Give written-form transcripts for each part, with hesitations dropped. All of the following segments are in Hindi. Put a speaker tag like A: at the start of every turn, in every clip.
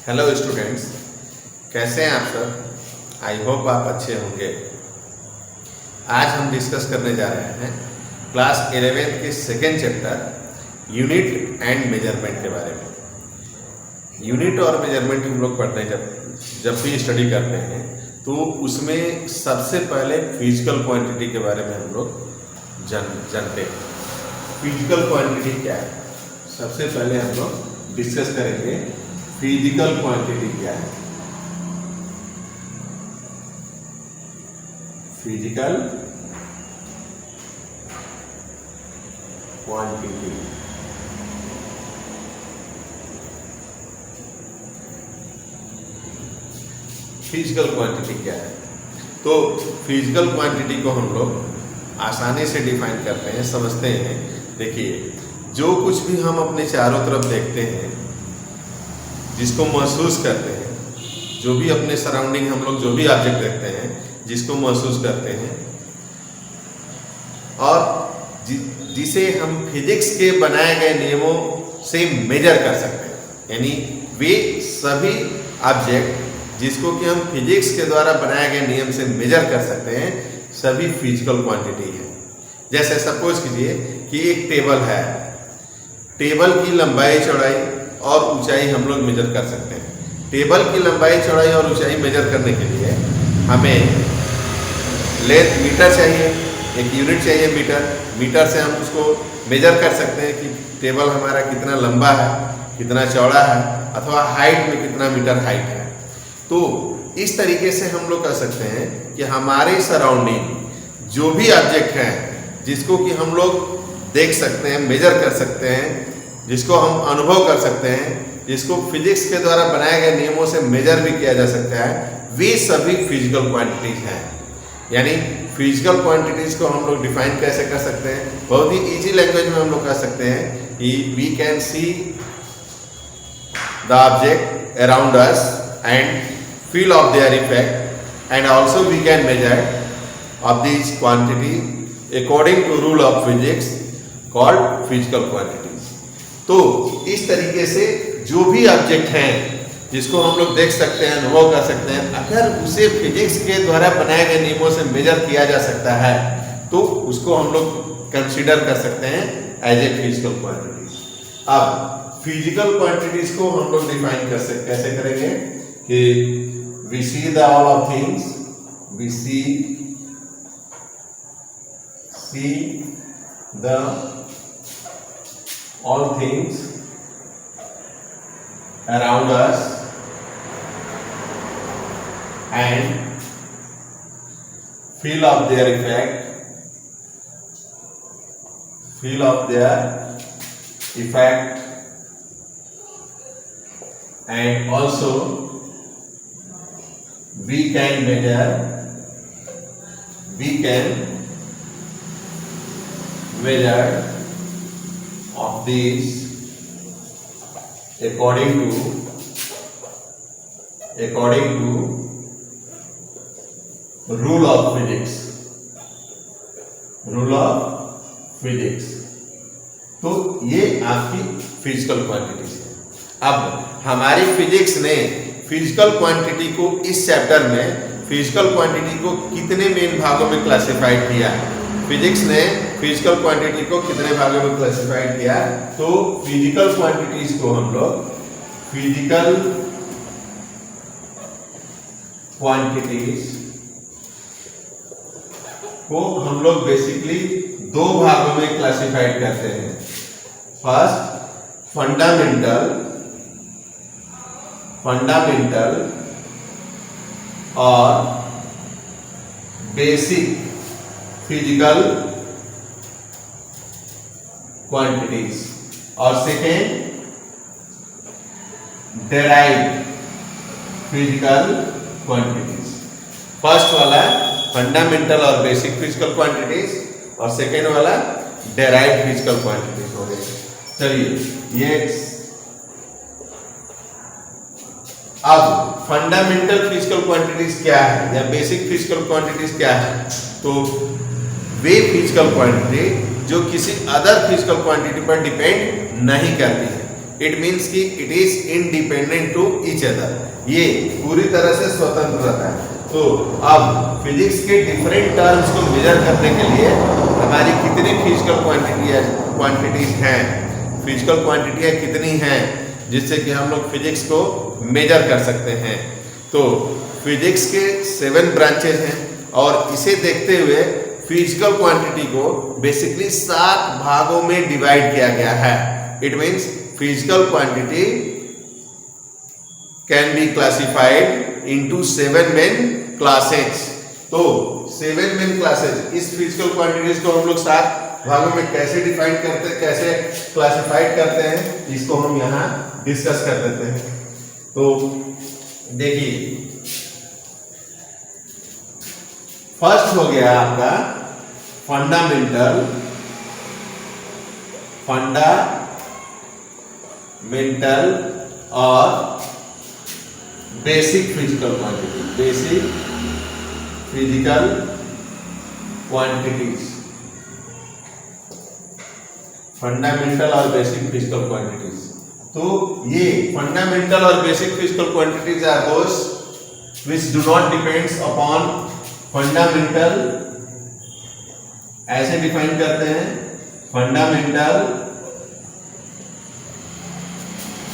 A: हेलो स्टूडेंट्स, कैसे हैं आप सब। आई होप आप अच्छे होंगे। आज हम डिस्कस करने जा रहे हैं क्लास 11th के second chapter unit and measurement के बारे में। यूनिट और मेजरमेंट हम लोग पढ़ते हैं जब भी स्टडी करते हैं तो उसमें सबसे पहले फिजिकल क्वांटिटी के बारे में हम लोग जानते हैं। फिजिकल क्वांटिटी क्या है, सबसे पहले हम लोग डिस्कस करेंगे फिजिकल क्वांटिटी क्या है। फिजिकल क्वांटिटी फिजिकल क्वांटिटी क्या है। तो फिजिकल क्वांटिटी को हम लोग आसानी से डिफाइन करते हैं, समझते हैं। देखिए, जो कुछ भी हम अपने चारों तरफ देखते हैं, जिसको महसूस करते हैं, जो भी अपने सराउंडिंग हम लोग जो भी ऑब्जेक्ट देखते हैं, जिसको महसूस करते हैं और जिसे हम फिजिक्स के बनाए गए नियमों से मेजर कर सकते हैं, यानी वे सभी ऑब्जेक्ट जिसको कि हम फिजिक्स के द्वारा बनाए गए नियम से मेजर कर सकते हैं, सभी फिजिकल क्वांटिटी है। जैसे सपोज कीजिए कि एक टेबल है, टेबल की लंबाई चौड़ाई और ऊंचाई हम लोग मेजर कर सकते हैं। टेबल की लंबाई चौड़ाई और ऊंचाई मेजर करने के लिए हमें लेंथ मीटर चाहिए, एक यूनिट चाहिए मीटर। मीटर से हम उसको मेजर कर सकते हैं कि टेबल हमारा कितना लंबा है, कितना चौड़ा है, अथवा हाइट में कितना मीटर हाइट है। तो इस तरीके से हम लोग कह सकते हैं कि हमारे सराउंडिंग जो भी ऑब्जेक्ट हैं, जिसको कि हम लोग देख सकते हैं, मेजर कर सकते हैं, जिसको हम अनुभव कर सकते हैं, जिसको फिजिक्स के द्वारा बनाए गए नियमों से मेजर भी किया जा सकता है, वे सभी फिजिकल क्वांटिटीज हैं। यानी फिजिकल क्वांटिटीज को हम लोग डिफाइन कैसे कर सकते हैं, बहुत ही इजी लैंग्वेज में हम लोग कह सकते हैं कि we can see the object around us and feel of their effect and also we can measure of this quantity according to rule of physics called physical quantities. तो इस तरीके से जो भी ऑब्जेक्ट हैं जिसको हम लोग देख सकते हैं, अनुभव कर सकते हैं, अगर उसे फिजिक्स के द्वारा बनाए गए नियमों से मेजर किया जा सकता है तो उसको हम लोग कंसीडर कर सकते हैं एज ए फिजिकल क्वांटिटीज। अब फिजिकल क्वांटिटीज को हम लोग डिफाइन कर सकते, कैसे करेंगे कि we see the all of things, we see the all things around us and feel of their effect and also we can measure of these according to rule of physics। तो ये आपकी फिजिकल क्वांटिटीज है। अब हमारी फिजिक्स ने फिजिकल क्वांटिटी को इस चैप्टर में फिजिकल क्वांटिटी को कितने मेन भागों में क्लासिफाइड किया है। फिजिक्स ने फिजिकल क्वांटिटी को कितने भागों में क्लासिफाइड किया, तो फिजिकल क्वांटिटीज को हम लोग फिजिकल क्वांटिटीज को हम लोग बेसिकली दो भागों में क्लासिफाइड करते हैं। फर्स्ट फंडामेंटल और बेसिक फिजिकल क्वांटिटीज, और second derived physical quantities. First वाला फंडामेंटल और बेसिक फिजिकल क्वांटिटीज और सेकेंड वाला डेराइव्ड फिजिकल क्वांटिटीज हो गए। चलिए, ये अब फंडामेंटल फिजिकल क्वांटिटीज क्या है या बेसिक फिजिकल क्वांटिटीज क्या है, तो वे फिजिकल क्वांटिटी जो किसी अदर फिजिकल क्वांटिटी पर डिपेंड नहीं करती है। इट मीन्स कि it is independent to each other, ये पूरी तरह से स्वतंत्र रहता है। तो अब फिजिक्स के डिफरेंट टर्म्स को मेजर करने के लिए हमारी कितनी फिजिकल क्वांटिटीज हैं, फिजिकल क्वांटिटियाँ कितनी हैं जिससे कि हम लोग फिजिक्स को मेजर कर सकते हैं। तो फिजिक्स के 7 ब्रांचेज हैं और इसे देखते हुए फिजिकल क्वांटिटी को बेसिकली 7 भागों में डिवाइड किया गया है। It means physical quantity can be classified into 7 main classes. तो 7 मेन क्लासेस, इस फिजिकल क्वांटिटीज को हम लोग 7 भागों में कैसे डिफाइन करते हैं, कैसे क्लासिफाइड करते हैं, इसको हम यहाँ डिस्कस कर देते हैं। तो देखिए, फर्स्ट हो गया आपका फंडामेंटल और basic physical quantity, basic physical quantities, fundamental और बेसिक फिजिकल क्वांटिटीज। तो ये फंडामेंटल और basic physical quantities are those which do not depends upon fundamental, ऐसे डिफाइन करते हैं, fundamental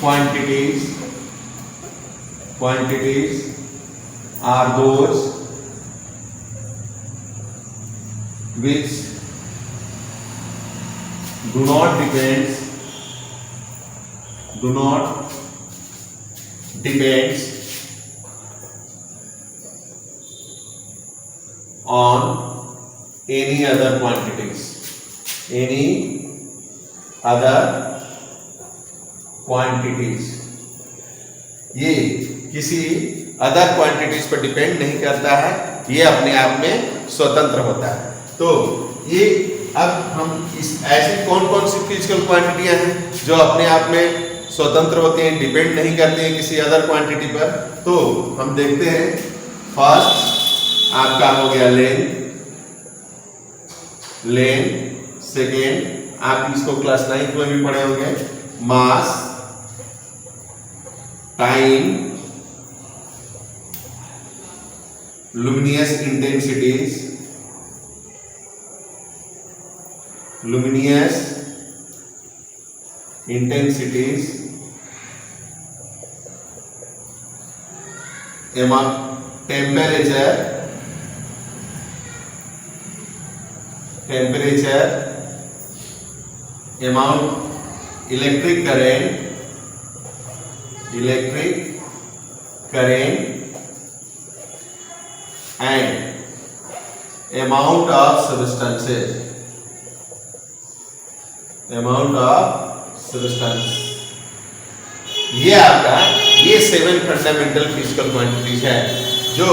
A: quantities are those which do not depends on any other quantities, ये किसी अदर क्वांटिटीज पर डिपेंड नहीं करता है, ये अपने आप में स्वतंत्र होता है। तो ये अब हम इस ऐसी कौन कौन सी फिजिकल क्वांटिटियां हैं जो अपने आप में स्वतंत्र होती हैं, डिपेंड नहीं करती हैं किसी अदर क्वांटिटी पर। तो हम देखते हैं, फर्स्ट आपका हो गया लेंथ, सेकेंड आप इसको क्लास 9 में भी पढ़े होंगे, मास, time, luminous intensities, temperature, amount, electric current, and amount of substances, ये आपका ये 7 फंडामेंटल फिजिकल क्वांटिटीज है जो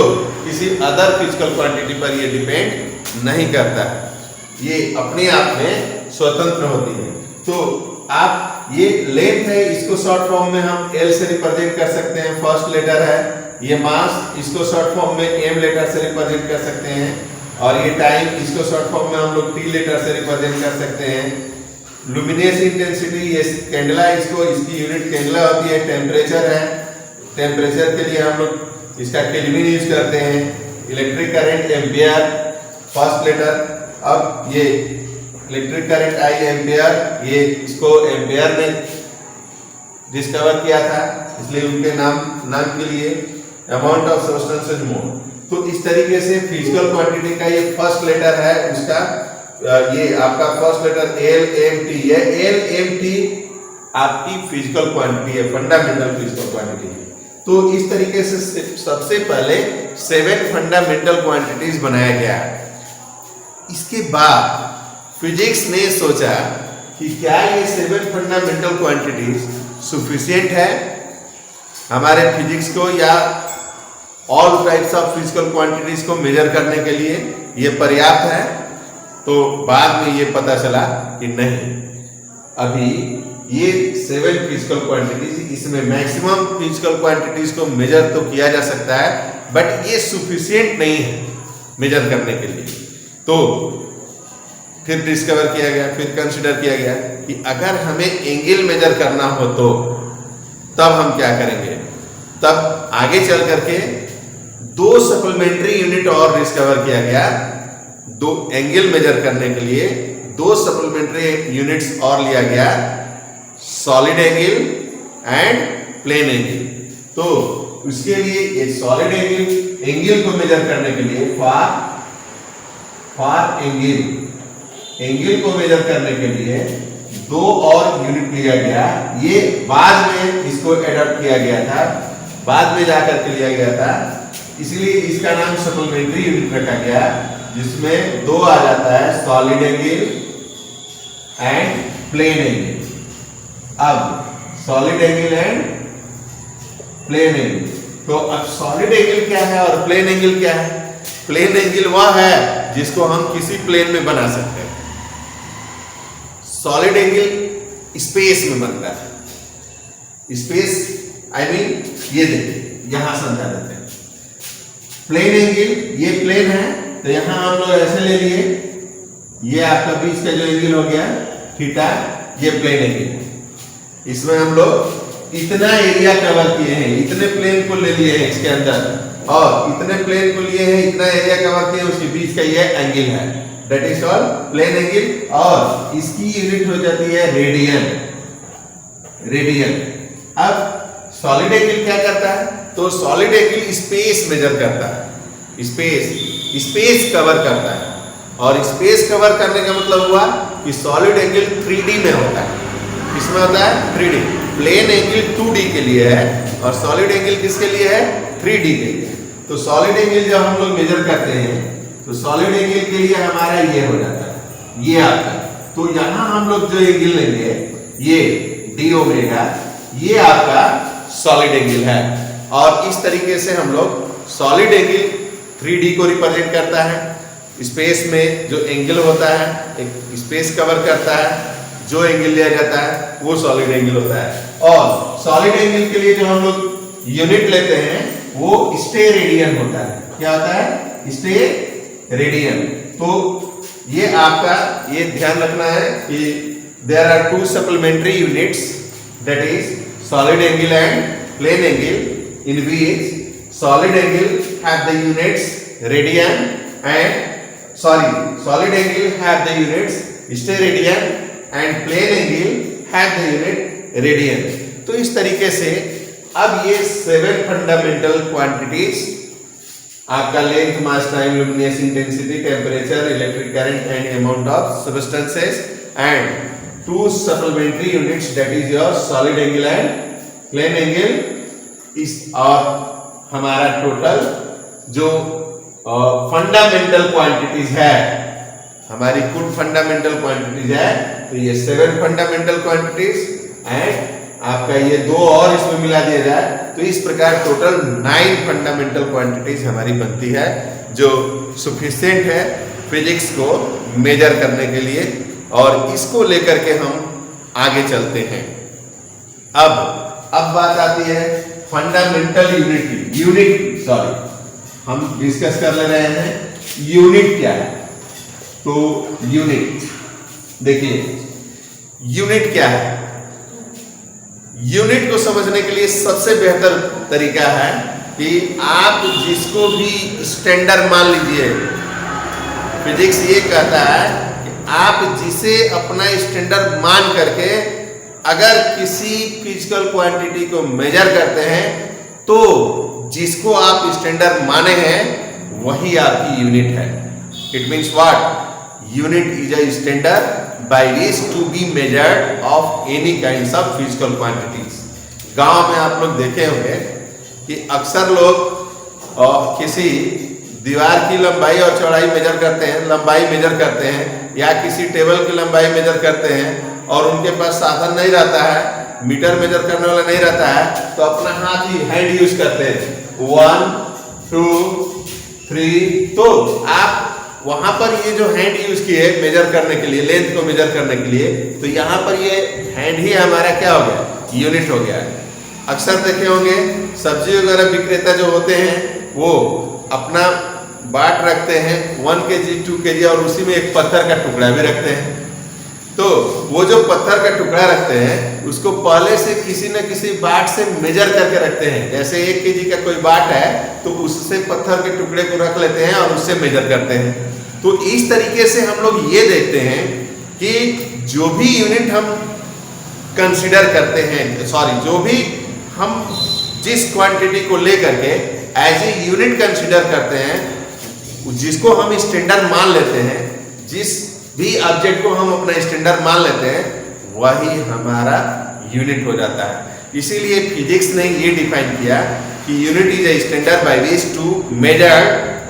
A: किसी अदर फिजिकल क्वांटिटी पर ये डिपेंड नहीं करता है, ये अपने आप में स्वतंत्र होती है। तो आप ये लेंथ है, इसको शॉर्ट फॉर्म में हम L से रिप्रेजेंट कर सकते हैं, फर्स्ट लेटर है। ये मास, इसको शॉर्ट फॉर्म में M लेटर से रिप्रेजेंट कर सकते हैं। और ये टाइम, इसको शॉर्ट फॉर्म में हम लोग T लेटर से रिप्रेजेंट कर सकते हैं। लुमिनियस इंटेंसिटी, ये कैंडला, इसको इसकी यूनिट कैंडला होती है। टेम्परेचर है, टेम्परेचर के लिए हम लोग इसका केल्विन यूज करते हैं। Electric current, ampere, first letter. अब ये इलेक्ट्रिक करंट आई एम्पियर, ये इसको एम्पियर ने डिस्कवर किया था, इसलिए उनके नाम के लिए अमाउंट ऑफ सब्सटेंसेस मोल। तो इस तरीके से फिजिकल क्वांटिटी का ये फर्स्ट लेटर है, उसका ये आपका फर्स्ट लेटर LMT, ये LMT आपकी फिजिकल क्वांटिटी है, फंडामेंटल फिजिकल क्वांटिटी है। तो इस तरीके से सबसे पहले 7 फंडामेंटल क्वांटिटीज बनाया गया। इसके बाद फिजिक्स ने सोचा कि क्या ये 7 फंडामेंटल क्वांटिटीज सफिशिएंट है हमारे फिजिक्स को, या all types of physical quantities को मेजर करने के लिए ये पर्याप्त है। तो बाद में ये पता चला कि नहीं, अभी ये 7 फिजिकल क्वांटिटीज, इसमें मैक्सिमम फिजिकल क्वांटिटीज को मेजर तो किया जा सकता है, बट ये सफिशिएंट नहीं है मेजर करने के लिए। तो फिर डिस्कवर किया गया, फिर कंसिडर किया गया कि अगर हमें एंगल मेजर करना हो तो तब हम क्या करेंगे। तब आगे चल करके 2 सप्लीमेंट्री यूनिट और डिस्कवर किया गया। 2 एंगल मेजर करने के लिए 2 सप्लीमेंट्री यूनिट्स और लिया गया, solid angle and plane angle. तो उसके लिए ये सॉलिड एंगल को मेजर करने के लिए फॉर एंगल को मेजर करने के लिए 2 और यूनिट लिया गया। ये बाद में इसको एडॉप्ट किया गया था, बाद में जाकर के लिया गया था, इसलिए इसका नाम सप्लीमेंट्री यूनिट रखा गया, जिसमें 2 आ जाता है, solid angle and plane angle. अब solid angle and plane angle, तो अब सॉलिड एंगल क्या है और प्लेन एंगल क्या है। प्लेन एंगल वह है जिसको हम किसी प्लेन में बना सकते हैं। सॉलिड एंगल स्पेस में बनता है। स्पेस आई मीन ये देखिए यहां समझा देते हैं। प्लेन एंगल ये प्लेन है, तो यहां हम लोग ऐसे ले लिए, ये आपका बीच का जो एंगल हो गया थीटा, ये प्लेन एंगल है। इसमें हम लोग इतना एरिया कवर किए हैं, इतने प्लेन को ले लिए हैं इसके अंदर, और इतने प्लेन को लिए हैं, इतना एरिया कवर किए, उसके बीच का ये एंगल है, that is called plane angle. और इसकी यूनिट हो जाती है रेडियन। अब सॉलिड एंगल क्या करता है, तो सॉलिड एंगल स्पेस मेजर करता है, स्पेस कवर करता है। और स्पेस कवर करने का मतलब हुआ कि सॉलिड एंगल 3D में होता है। किसमें होता है, 3D। प्लेन एंगल 2D के लिए है और सॉलिड एंगल किसके लिए है, 3D के लिए। तो सॉलिड एंगल जब हम लोग मेजर करते हैं तो सॉलिड एंगल के लिए हमारा ये हो जाता है, ये आता है। तो यहां हम लोग जो एंगल लेंगे ये डी ओमेगा, ये आपका सॉलिड एंगल है। और इस तरीके से हम लोग सॉलिड एंगल 3D को रिप्रेजेंट करता है। स्पेस में जो एंगल होता है, एक स्पेस कवर करता है, जो एंगल लिया जाता है वो सॉलिड एंगल होता है। और सॉलिड एंगल के लिए जो हम लोग यूनिट लेते हैं वो स्टेरेडियन होता है। क्या होता है, स्टेरेडियन। तो ये आपका ये ध्यान रखना है कि there are 2 supplementary units, that is solid angle and plane angle, in which solid angle have the units radian and solid angle have the units steradian and plane angle have the unit radian. तो इस तरीके से अब ये 7 फंडामेंटल क्वांटिटीज आपका length, mass, time, luminous intensity, temperature, electric current and amount of substances and 2 supplementary units, that is your solid angle and plane angle. इस और हमारा टोटल जो फंडामेंटल क्वांटिटीज है, हमारी कुल फंडामेंटल क्वांटिटीज है, तो ये 7 फंडामेंटल क्वांटिटीज एंड आपका ये 2 और इसमें मिला दिया जाए तो इस प्रकार टोटल 9 फंडामेंटल क्वांटिटीज हमारी बनती है, जो सफिशिएंट है फिजिक्स को मेजर करने के लिए। और इसको लेकर के हम आगे चलते हैं। अब बात आती है फंडामेंटल यूनिट हम डिस्कस कर ले रहे हैं यूनिट क्या है। तो यूनिट देखिए, यूनिट क्या है। यूनिट को समझने के लिए सबसे बेहतर तरीका है कि आप जिसको भी स्टैंडर्ड मान लीजिए, फिजिक्स ये कहता है कि आप जिसे अपना स्टैंडर्ड मान करके अगर किसी फिजिकल क्वांटिटी को मेजर करते हैं तो जिसको आप स्टैंडर्ड माने हैं वही आपकी यूनिट है। It means what, unit is a standard by which to be measured of any kinds of physical quantities. गांव में आप लोग देखे होंगे कि अक्सर लोग किसी दीवार की लंबाई और चौड़ाई मेजर करते हैं, लंबाई मेजर करते हैं, या किसी टेबल की लंबाई मेजर करते हैं और उनके पास साधन नहीं रहता है, मीटर मेजर करने वाला नहीं रहता है, तो अपना हाथ ही हैंड यूज करते हैं। 1 2 3। तो आप वहां पर ये जो हैंड यूज किए मेजर करने के लिए, लेंथ को मेजर करने के लिए, तो यहां पर ये हैंड ही हमारा क्या हो गया, यूनिट हो गया है। अक्सर देखे होंगे सब्जी वगैरह विक्रेता जो होते हैं वो अपना बाट रखते हैं 1 kg 2 kg और उसी में एक पत्थर का टुकड़ा भी रखते हैं। तो वो जो पत्थर का टुकड़ा रखते हैं उसको पहले से किसी न किसी बाट से मेजर करके रखते हैं। जैसे 1 kg का कोई बाट है तो उससे पत्थर के टुकड़े को रख लेते हैं और उससे मेजर करते हैं। तो इस तरीके से हम लोग ये देखते हैं कि जो भी यूनिट हम कंसीडर करते हैं, जो भी हम जिस क्वांटिटी को लेकर के एज ए यूनिट कंसीडर करते हैं, जिसको हम स्टैंडर्ड मान लेते हैं, जिस भी ऑब्जेक्ट को हम अपना स्टैंडर्ड मान लेते हैं, वही हमारा यूनिट हो जाता है। इसीलिए फिजिक्स ने ये डिफाइन किया कि unit is a standard by which to measure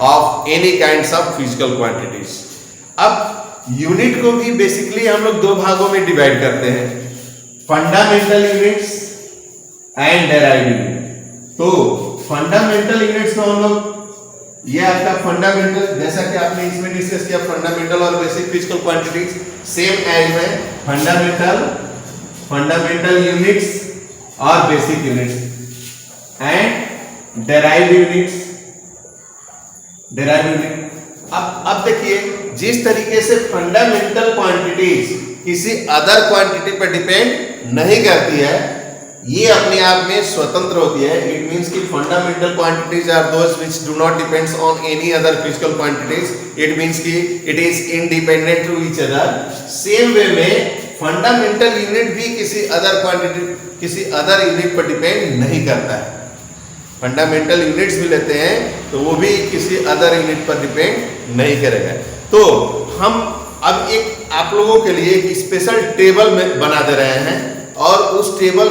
A: of any kinds of physical quantities. अब यूनिट को भी बेसिकली हम लोग दो भागों में डिवाइड करते हैं, fundamental units and derived unit. तो फंडामेंटल यूनिट्स को हम लोग, ये आपका फंडामेंटल, जैसा कि आपने इसमें डिस्कस किया फंडामेंटल और basic physical quantities, same as में फंडामेंटल यूनिट्स और basic units and derived units. अब देखिए, जिस तरीके से फंडामेंटल क्वांटिटीज किसी अदर क्वांटिटी पर डिपेंड नहीं करती है, ये अपने आप में स्वतंत्र होती है। इट मींस कि fundamental quantities are those which do not depends on any other physical quantities. It means कि it is independent to each other. Same way में फंडामेंटल यूनिट भी किसी अदर यूनिट पर डिपेंड नहीं करता है। फंडामेंटल यूनिट्स भी लेते हैं तो वो भी किसी अदर यूनिट पर डिपेंड नहीं करेगा। तो हम अब एक आप लोगों के लिए एक स्पेशल टेबल में बना दे रहे हैं और उस टेबल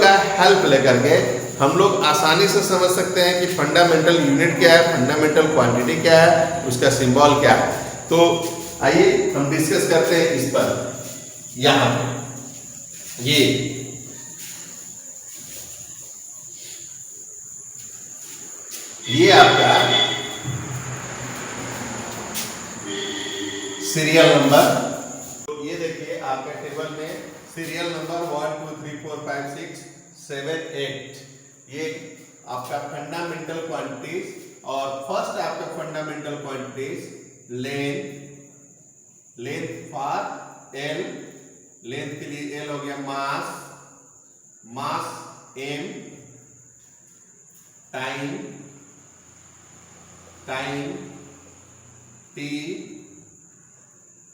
A: का हेल्प लेकर के हम लोग आसानी से समझ सकते हैं कि फंडामेंटल यूनिट क्या है, फंडामेंटल क्वांटिटी क्या है, उसका सिंबल क्या है। तो आइए हम डिस्कस करते हैं इस पर। यहां पे ये आपका सीरियल नंबर, ये देखिए आपके टेबल में सीरियल नंबर 1 2 3 4 5 6 7 8, ये आपका फंडामेंटल क्वांटिटीज। और फर्स्ट आपका fundamental quantities length for L, length के लिए एल हो गया, mass M, time T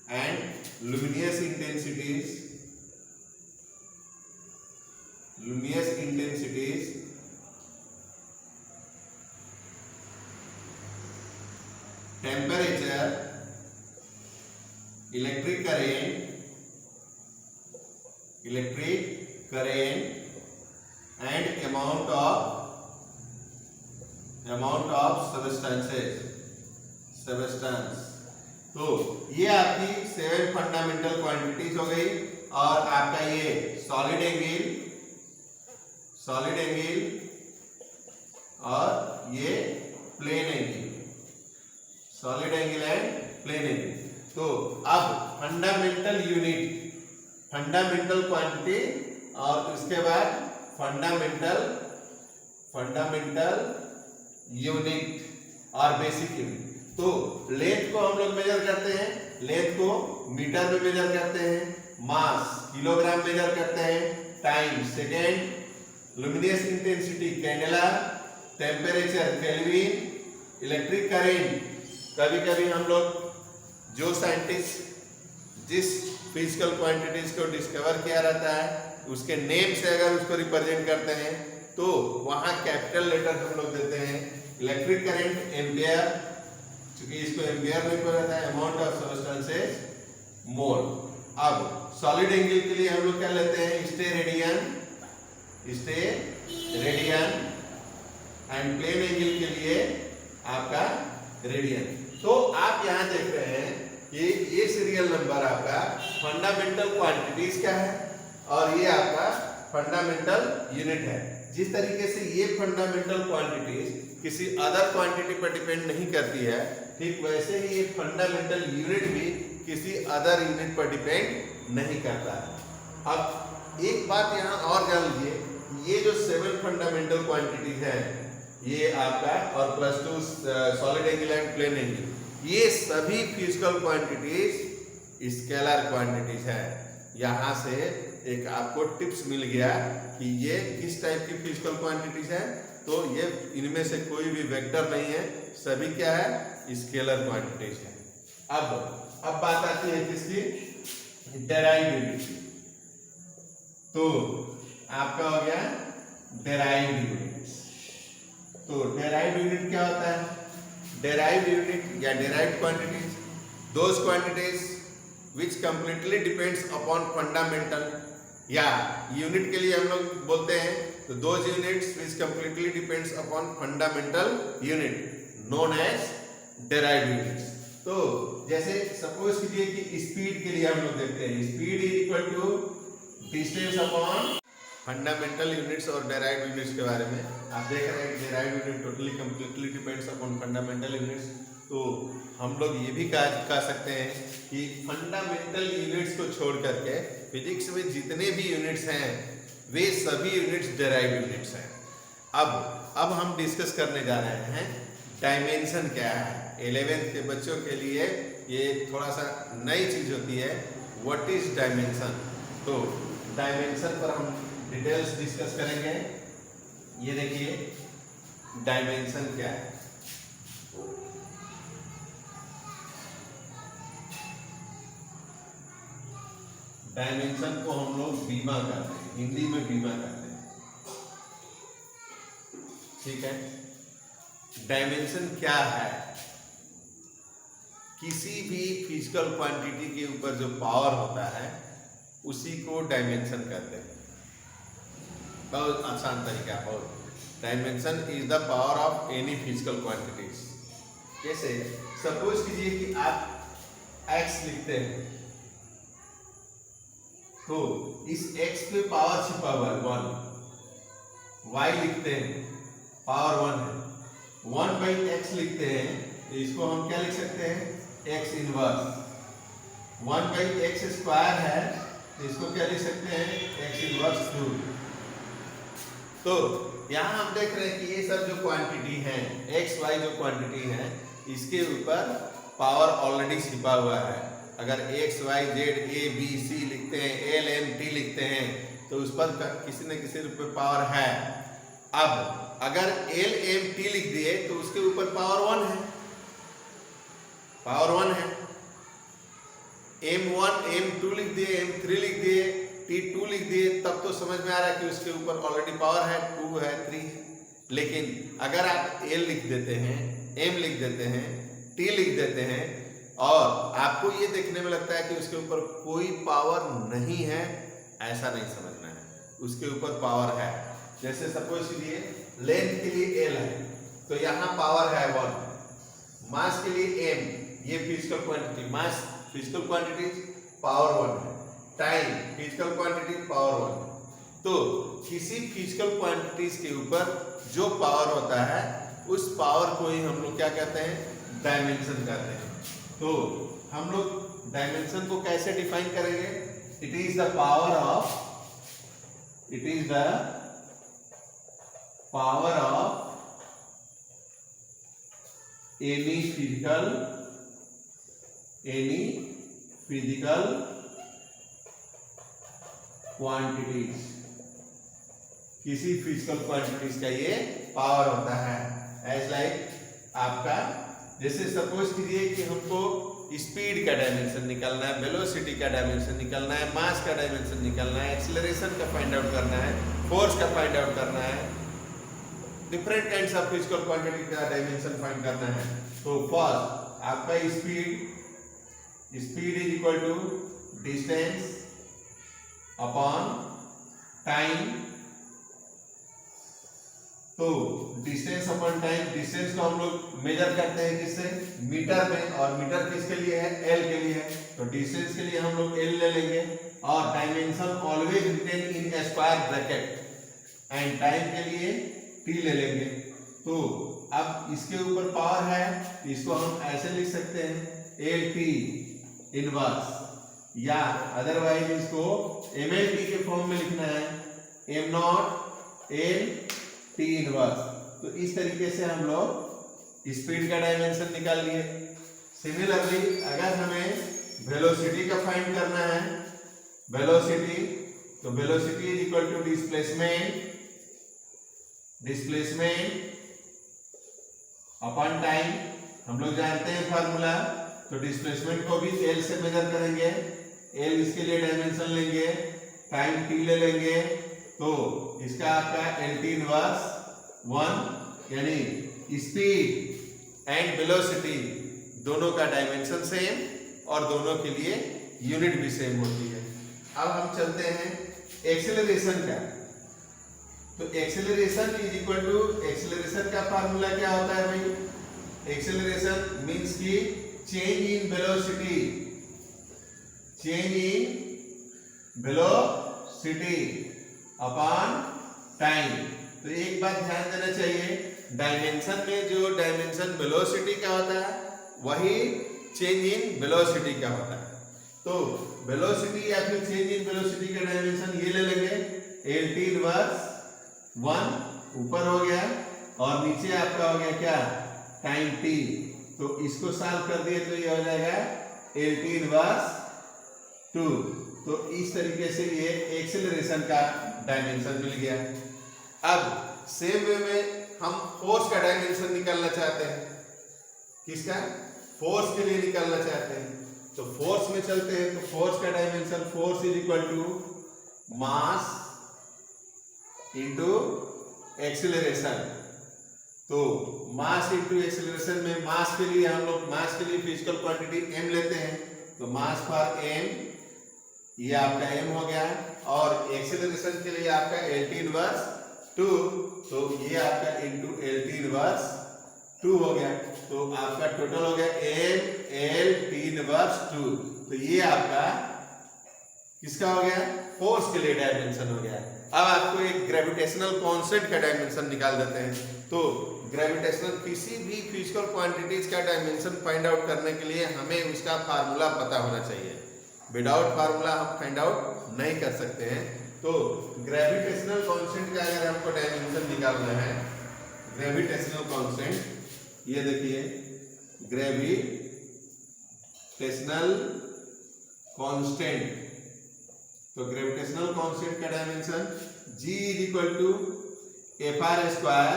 A: and luminous intensities, temperature, electric current and amount of substance। तो ये आपकी 7 फंडामेंटल क्वांटिटीज हो गई। और आपका ये सॉलिड एंगल और ये plane angle, solid angle and plane angle. तो अब फंडामेंटल यूनिट, फंडामेंटल क्वांटिटी और उसके बाद फंडामेंटल यूनिट और बेसिक यूनिट। तो लेंथ को हम लोग मेजर करते हैं, लेंथ को मीटर में मेजर करते हैं, मास किलोग्राम मेजर करते हैं, time second, luminous intensity candela, temperature kelvin, electric current. कभी कभी हम लोग जो साइंटिस्ट जिस फिजिकल क्वांटिटीज को डिस्कवर किया रहता है उसके नेम से अगर उसको रिप्रेजेंट करते हैं तो वहां कैपिटल लेटर हम लोग देते हैं। इलेक्ट्रिक करंट एम्पियर, क्योंकि इसको एम्पियर में किया जाता है, अमाउंट ऑफ सब्सटेंसेस मोल। अब सॉलिड एंगल के लिए हम लोग क्या लेते हैं, steradian and plane angle के लिए आपका रेडियन। तो आप यहां देख रहे हैं कि ये सीरियल नंबर आपका फंडामेंटल क्वांटिटीज का है और ये आपका फंडामेंटल यूनिट है। जिस तरीके से ये फंडामेंटल क्वांटिटीज किसी अदर क्वांटिटी पर डिपेंड नहीं करती है, ठीक वैसे ही ये फंडामेंटल यूनिट भी किसी अदर यूनिट पर डिपेंड नहीं करता है। अब एक बात यहाँ और जान लीजिए, ये जो 7 फंडामेंटल क्वांटिटीज है ये आपका और +2 solid angle and plane angle, ये सभी फिजिकल क्वांटिटीज स्केलर क्वांटिटीज है। यहाँ से एक आपको टिप्स मिल गया कि ये किस टाइप की फिजिकल क्वांटिटीज है। तो ये इनमें से कोई भी वेक्टर नहीं है, सभी क्या है, स्केलर क्वांटिटीज है। अब बात आती है किसकी, डेराइव्ड यूनिट की। तो आपका हो गया डेराइव्ड यूनिट। तो डेराइव्ड यूनिट क्या होता है, डेराइव्ड यूनिट या derived quantities those quantities which completely depends upon fundamental, या यूनिट के लिए हम लोग बोलते हैं तो those units which completely depends upon fundamental unit known as derived units. तो जैसे सपोज कीजिए कि स्पीड के लिए हम लोग देखते हैं, speed is equal to distance upon fundamental units और डेराइव्ड यूनिट्स के बारे में आप देख रहे हैं कि derived unit totally completely depends upon fundamental units. तो हम लोग ये भी कह सकते हैं कि फंडामेंटल यूनिट्स को छोड़ करके फिजिक्स में जितने भी यूनिट्स हैं वे सभी यूनिट्स डेराइव्ड यूनिट्स हैं। अब हम डिस्कस करने जा रहे हैं डायमेंशन क्या है। 11th के बच्चों के लिए ये थोड़ा सा नई चीज होती है, व्हाट इज डायमेंशन। तो डायमेंशन पर हम डिटेल्स डिस्कस करेंगे। ये देखिए डायमेंशन क्या है। डायमेंशन को हम लोग बीमा कहते हैं, हिंदी में बीमा कहते हैं, ठीक है। डायमेंशन क्या है, किसी भी फिजिकल क्वांटिटी के ऊपर जो पावर होता है उसी को डायमेंशन कहते हैं। बहुत आसान तरीका है। Dimension is the power of any physical quantities. जैसे सपोज कीजिए कि आप x लिखते हैं, तो इस x पे पावर छिपा हुआ है 1, y लिखते हैं पावर 1 है, 1/x लिखते हैं तो इसको हम क्या लिख सकते हैं, x इनवर्स। 1/x² है तो इसको क्या लिख सकते हैं, x इनवर्स 2। तो यहाँ हम देख रहे हैं कि ये सब जो क्वांटिटी है x y जो क्वांटिटी है इसके ऊपर पावर ऑलरेडी छिपा हुआ है। अगर x y z a b c लिखते हैं, l m t लिखते हैं तो उस पर किसी न किसी रूप में पावर है। अब अगर l m t लिख दिए तो उसके ऊपर पावर 1 है, पावर 1 है। m1 m2 लिख दिए, m3 लिख दिए, t2 लिख दिए, तब तो समझ में आ रहा है कि उसके ऊपर ऑलरेडी पावर है, 2 है, 3 है। लेकिन अगर आप l लिख देते हैं, m लिख देते हैं, t लिख देते हैं और आपको ये देखने में लगता है कि उसके ऊपर कोई पावर नहीं है, ऐसा नहीं समझना है, उसके ऊपर पावर है। जैसे सपोज कीजिए लेंथ के लिए l है तो यहाँ पावर है 1, मास के लिए m, ये फिजिकल क्वांटिटी, मास फिजिकल क्वांटिटी पावर 1 है, टाइम फिजिकल क्वांटिटी पावर 1। तो किसी फिजिकल क्वांटिटीज के ऊपर जो पावर होता है उस पावर को ही हम लोग क्या कहते हैं, डायमेंशन कहते हैं। तो हम लोग डायमेंशन को कैसे डिफाइन करेंगे, it is the power of any physical quantities, किसी फिजिकल क्वांटिटीज का ये पावर होता है। एज लाइक आपका, जैसे सपोज कीजिए कि हमको स्पीड का डायमेंशन निकालना है, वेलोसिटी का डायमेंशन निकालना है, मास का डायमेंशन निकालना है, एक्सीलरेशन का फाइंड आउट करना है, फोर्स का फाइंड आउट करना है, different kinds of physical quantity का डायमेंशन फाइंड करना है। तो फर्स्ट आपका speed is equal to distance upon time. तो डिस्टेंस अपॉन टाइम, डिस्टेंस को हम लोग मेजर करते हैं किससे, मीटर में, और मीटर किसके लिए है, एल के लिए है। तो डिस्टेंस के लिए हम लोग एल ले लेंगे और dimension always written in square bracket, and time के लिए टी ले लेंगे। तो अब इसके ऊपर पावर है तो इसको हम ऐसे लिख सकते हैं एल टी इनवर्स, या अदरवाइज इसको एम एल टी के फॉर्म में लिखना है, am naught L T inverse. तो इस तरीके से हम लोग स्पीड का डायमेंशन निकाल लिए। सिमिलरली अगर हमें वेलोसिटी का फाइंड करना है, वेलोसिटी, तो velocity is equal to displacement upon time. हम लोग जानते हैं फार्मूला, तो डिस्प्लेसमेंट को भी एल से मेजर करेंगे, एल इसके लिए डायमेंशन लेंगे, टाइम टी ले लेंगे, तो इसका आपका एल टी इनवर्स 1, यानी स्पीड एंड वेलोसिटी दोनों का डायमेंशन सेम और दोनों के लिए यूनिट भी सेम होती है। अब हम चलते हैं एक्सेलरेशन का। तो acceleration is equal to, acceleration का फार्मूला क्या होता है भाई? एक्सेलरेशन मींस की change in velocity, change in velocity upon time. तो एक बात ध्यान देना चाहिए, डायमेंशन में जो डायमेंशन वेलोसिटी का होता है वही चेंज इन वेलोसिटी का होता है। तो वेलोसिटी या फिर चेंज इन वेलोसिटी का डायमेंशन ये ले लेंगे, एल टी इनवर्स 1 ऊपर हो गया और नीचे आपका हो गया क्या? Time T. तो इसको सॉल्व कर दिए तो ये हो जाएगा एल टी इनवर्स 2। तो इस तरीके से ये एक्सेलरेशन का डायमेंशन मिल गया। अब सेम वे में हम फोर्स का डायमेंशन निकालना चाहते हैं। किसका? फोर्स के लिए निकालना चाहते हैं। तो फोर्स में चलते हैं, तो फोर्स का dimension, force is equal to mass into acceleration. तो मास इंटू एक्सेलरेशन में मास के लिए हम लोग, मास के लिए फिजिकल क्वांटिटी m लेते हैं, तो मास फॉर m, ये आपका m हो गया, और एक्सेलरेशन के लिए आपका एल टी इनवर्स 2, तो ये आपका इंटू एल टी इनवर्स 2 हो गया। तो आपका टोटल हो गया एम एल टी इनवर्स 2। तो ये आपका किसका हो गया? फोर्स के लिए डायमेंशन हो गया। अब आपको एक ग्रेविटेशनल कांस्टेंट का डायमेंशन निकाल देते हैं। तो ग्रेविटेशनल किसी भी फिजिकल क्वांटिटीज का डायमेंशन फाइंड आउट करने के लिए हमें उसका फार्मूला पता होना चाहिए। विदाउट फार्मूला हम फाइंड आउट नहीं कर सकते हैं। तो ग्रेविटेशनल कांस्टेंट का अगर हमको डायमेंशन निकालना है, ग्रेविटेशनल कांस्टेंट, ये देखिए ग्रेविटेशनल कांस्टेंट, तो ग्रेविटेशनल कांस्टेंट का dimension G is equal to FR square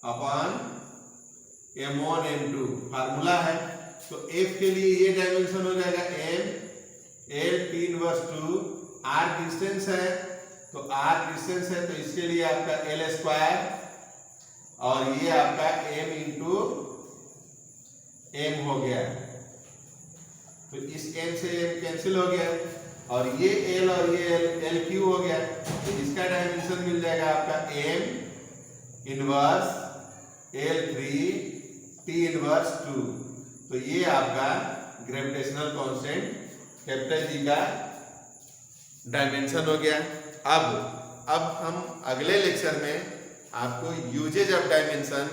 A: upon M1 M2 formula है। तो F के लिए ये डायमेंशन हो जाएगा M L T inverse 2, R distance है, तो R डिस्टेंस है, तो इसके लिए आपका L स्क्वायर, और ये आपका M इंटू M हो गया। तो इस M से M कैंसिल हो गया, और ये L और ये L क्यू हो गया। तो इसका डायमेंशन मिल जाएगा आपका M inverse L3 T inverse 2। तो ये आपका ग्रेविटेशनल कांस्टेंट कैपिटल G का डायमेंशन हो गया। अब हम अगले लेक्चर में आपको यूजेज ऑफ डायमेंशन